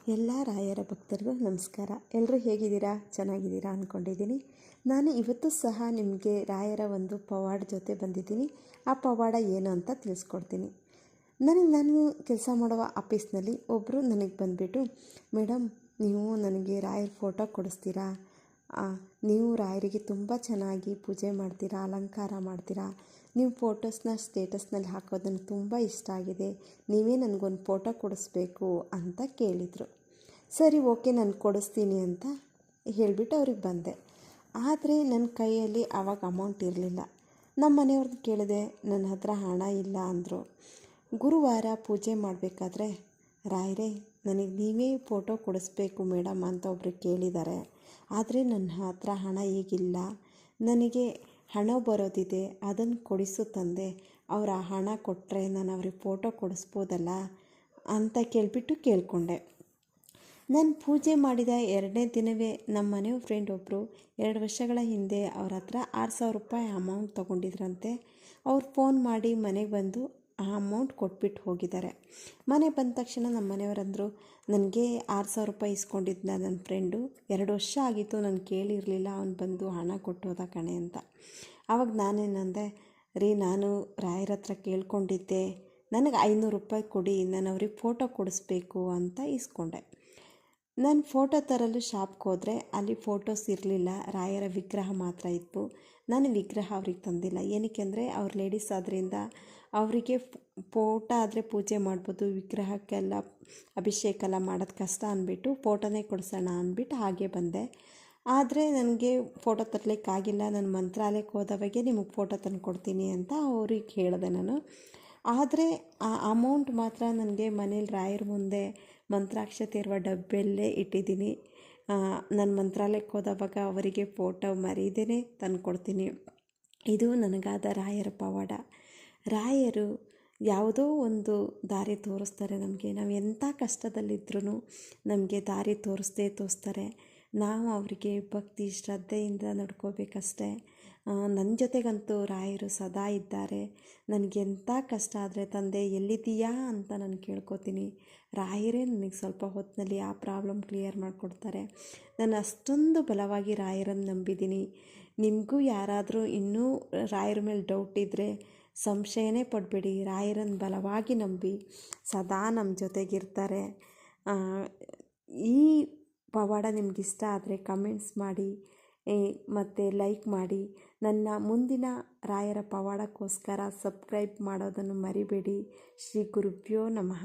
ಎಲ್ಲ ರಾಯರ ಭಕ್ತರಿಗೂ ನಮಸ್ಕಾರ. ಎಲ್ಲರೂ ಹೇಗಿದ್ದೀರಾ? ಚೆನ್ನಾಗಿದ್ದೀರಾ ಅಂದ್ಕೊಂಡಿದ್ದೀನಿ. ನಾನು ಇವತ್ತು ಸಹ ನಿಮಗೆ ರಾಯರ ಒಂದು ಪವಾಡ ಜೊತೆ ಬಂದಿದ್ದೀನಿ. ಆ ಪವಾಡ ಏನು ಅಂತ ತಿಳಿಸ್ಕೊಡ್ತೀನಿ. ನಾನು ಕೆಲಸ ಮಾಡುವ ಆಫೀಸ್ನಲ್ಲಿ ಒಬ್ಬರು ನನಗೆ ಬಂದುಬಿಟ್ಟು, ಮೇಡಮ್ ನೀವು ನನಗೆ ರಾಯರ ಫೋಟೋ ಕೊಡಿಸ್ತೀರಾ? ನೀವು ರಾಯರಿಗೆ ತುಂಬ ಚೆನ್ನಾಗಿ ಪೂಜೆ ಮಾಡ್ತೀರಾ, ಅಲಂಕಾರ ಮಾಡ್ತೀರಾ, ನೀವು ಫೋಟೋಸ್ನ ಸ್ಟೇಟಸ್ನಲ್ಲಿ ಹಾಕೋದು ನನಗೆ ತುಂಬ ಇಷ್ಟ ಆಗಿದೆ, ನೀವೇ ನನಗೊಂದು ಫೋಟೋ ಕೊಡಿಸ್ಬೇಕು ಅಂತ ಕೇಳಿದರು. ಸರಿ, ಓಕೆ, ನಾನು ಕೊಡಿಸ್ತೀನಿ ಅಂತ ಹೇಳಿಬಿಟ್ಟು ಅವ್ರಿಗೆ ಬಂದೆ. ಆದರೆ ನನ್ನ ಕೈಯಲ್ಲಿ ಆವಾಗ ಅಮೌಂಟ್ ಇರಲಿಲ್ಲ. ನಮ್ಮ ಮನೆಯವ್ರದ್ದು ಕೇಳಿದೆ, ನನ್ನ ಹತ್ರ ಹಣ ಇಲ್ಲ ಅಂದರು. ಗುರುವಾರ ಪೂಜೆ ಮಾಡಬೇಕಾದ್ರೆ, ರಾಯರೇ ನನಗೆ ನೀವೇ ಫೋಟೋ ಕೊಡಿಸ್ಬೇಕು ಮೇಡಮ್ ಅಂತ ಒಬ್ಬರು ಕೇಳಿದ್ದಾರೆ, ಆದರೆ ನನ್ನ ಹತ್ರ ಹಣ ಈಗಿಲ್ಲ, ನನಗೆ ಹಣ ಬರೋದಿದೆ, ಅದನ್ನು ಕೊಡಿಸು ತಂದೆ, ಅವರ ಹಣ ಕೊಟ್ಟರೆ ನಾನು ಅವ್ರಿಗೆ ಫೋಟೋ ಕೊಡಿಸ್ಬೋದಲ್ಲ ಅಂತ ಕೇಳಿಕೊಂಡೆ. ನಾನು ಪೂಜೆ ಮಾಡಿದ 2ನೇ ದಿನವೇ ನಮ್ಮ ಮನೆಯ ಫ್ರೆಂಡ್ ಒಬ್ಬರು 2 ವರ್ಷಗಳ ಹಿಂದೆ ಅವ್ರ ಹತ್ರ 6,000 ರೂಪಾಯಿ ಅಮೌಂಟ್ ತೊಗೊಂಡಿದ್ರಂತೆ. ಅವ್ರು ಫೋನ್ ಮಾಡಿ ಮನೆಗೆ ಬಂದು ಆ ಅಮೌಂಟ್ ಕೊಟ್ಬಿಟ್ಟು ಹೋಗಿದ್ದಾರೆ. ಮನೆ ಬಂದ ತಕ್ಷಣ ನಮ್ಮ ಮನೆಯವರಂದರು, ನನಗೆ 6,000 ರೂಪಾಯಿ ಇಸ್ಕೊಂಡಿದ್ದ ನನ್ನ ಫ್ರೆಂಡು 2 ವರ್ಷ ಆಗಿತ್ತು, ನಾನು ಕೇಳಿರಲಿಲ್ಲ, ಅವನು ಬಂದು ಹಣ ಕೊಟ್ಟೋದ ಕಣೆ ಅಂತ. ಆವಾಗ ನಾನೇನಂದೆ, ರೀ ನಾನು ರಾಯರ ಹತ್ರ ಕೇಳ್ಕೊಂಡಿದ್ದೆ, ನನಗೆ 500 ರೂಪಾಯಿ ಕೊಡಿ, ನಾನು ಅವ್ರಿಗೆ ಫೋಟೋ ಕೊಡಿಸ್ಬೇಕು ಅಂತ ಇಸ್ಕೊಂಡೆ. ನಾನು ಫೋಟೋ ತರಲು ಶಾಪ್ಗೆ ಹೋದರೆ ಅಲ್ಲಿ ಫೋಟೋಸ್ ಇರಲಿಲ್ಲ, ರಾಯರ ವಿಗ್ರಹ ಮಾತ್ರ ಇತ್ತು. ನಾನು ವಿಗ್ರಹ ಅವ್ರಿಗೆ ತಂದಿಲ್ಲ. ಏನಕ್ಕೆ ಅಂದರೆ ಅವ್ರು ಲೇಡೀಸ್ ಆದ್ದರಿಂದ ಅವರಿಗೆ ಫೋಟೋ ಆದರೆ ಪೂಜೆ ಮಾಡ್ಬೋದು, ವಿಗ್ರಹಕ್ಕೆಲ್ಲ ಅಭಿಷೇಕ ಎಲ್ಲ ಮಾಡೋದು ಕಷ್ಟ ಅಂದ್ಬಿಟ್ಟು ಫೋಟೋನೇ ಕೊಡಿಸೋಣ ಅಂದ್ಬಿಟ್ಟು ಹಾಗೆ ಬಂದೆ. ಆದರೆ ನನಗೆ ಫೋಟೋ ತರಲಿಕ್ಕಾಗಿಲ್ಲ. ನಾನು ಮಂತ್ರಾಲಯಕ್ಕೆ ಹೋದವಾಗೆ ನಿಮಗೆ ಫೋಟೋ ತಂದು ಕೊಡ್ತೀನಿ ಅಂತ ಅವ್ರಿಗೆ ಹೇಳಿದೆ ನಾನು. ಆದರೆ ಆ ಅಮೌಂಟ್ ಮಾತ್ರ ನನಗೆ ಮನೇಲಿ ರಾಯರ ಮುಂದೆ ಮಂತ್ರಾಕ್ಷತೆ ಇರುವ ಡಬ್ಬೆಲ್ಲೇ ಇಟ್ಟಿದ್ದೀನಿ. ನಾನು ಮಂತ್ರಾಲಯಕ್ಕೆ ಹೋದವಾಗ ಅವರಿಗೆ ಫೋಟೋ ಮರೀದೇ ತಂದು ಕೊಡ್ತೀನಿ. ಇದು ನನಗಾದ ರಾಯರ ಪವಾಡ. ರಾಯರು ಯಾವುದೋ ಒಂದು ದಾರಿ ತೋರಿಸ್ತಾರೆ ನಮಗೆ. ನಾವು ಎಂಥ ಕಷ್ಟದಲ್ಲಿದ್ರೂ ನಮಗೆ ದಾರಿ ತೋರಿಸ್ತಾರೆ. ನಾವು ಅವರಿಗೆ ಭಕ್ತಿ ಶ್ರದ್ಧೆಯಿಂದ ನಡ್ಕೋಬೇಕಷ್ಟೆ. ನನ್ನ ಜೊತೆಗಂತೂ ರಾಯರು ಸದಾ ಇದ್ದಾರೆ. ನನಗೆಂಥ ಕಷ್ಟ ಆದರೆ, ತಂದೆ ಎಲ್ಲಿದ್ದೀಯಾ ಅಂತ ನಾನು ಕೇಳ್ಕೊತೀನಿ, ರಾಯರೇ ನನಗೆ ಸ್ವಲ್ಪ ಹೊತ್ತಿನಲ್ಲಿ ಆ ಪ್ರಾಬ್ಲಮ್ ಕ್ಲಿಯರ್ ಮಾಡಿಕೊಡ್ತಾರೆ. ನಾನು ಅಷ್ಟೊಂದು ಬಲವಾಗಿ ರಾಯರನ್ನು ನಂಬಿದ್ದೀನಿ. ನಿಮಗೂ ಯಾರಾದರೂ ಇನ್ನೂ ರಾಯರ ಮೇಲೆ ಡೌಟ್ ಇದ್ದರೆ ಸಂಶಯನೇ ಪಡಬೇಡಿ, ರಾಯರನ್ನು ಬಲವಾಗಿ ನಂಬಿ, ಸದಾ ನಮ್ಮ ಜೊತೆಗಿರ್ತಾರೆ. ಈ ಪವಾಡ ನಿಮಗಿಷ್ಟ ಆದರೆ ಕಮೆಂಟ್ಸ್ ಮಾಡಿ ಮತ್ತು ಲೈಕ್ ಮಾಡಿ. ನನ್ನ ಮುಂದಿನ ರಾಯರ ಪವಾಡಕ್ಕೋಸ್ಕರ ಸಬ್ಸ್ಕ್ರೈಬ್ ಮಾಡೋದನ್ನು ಮರಿಬೇಡಿ. ಶ್ರೀ ಗುರುಭ್ಯೋ ನಮಃ.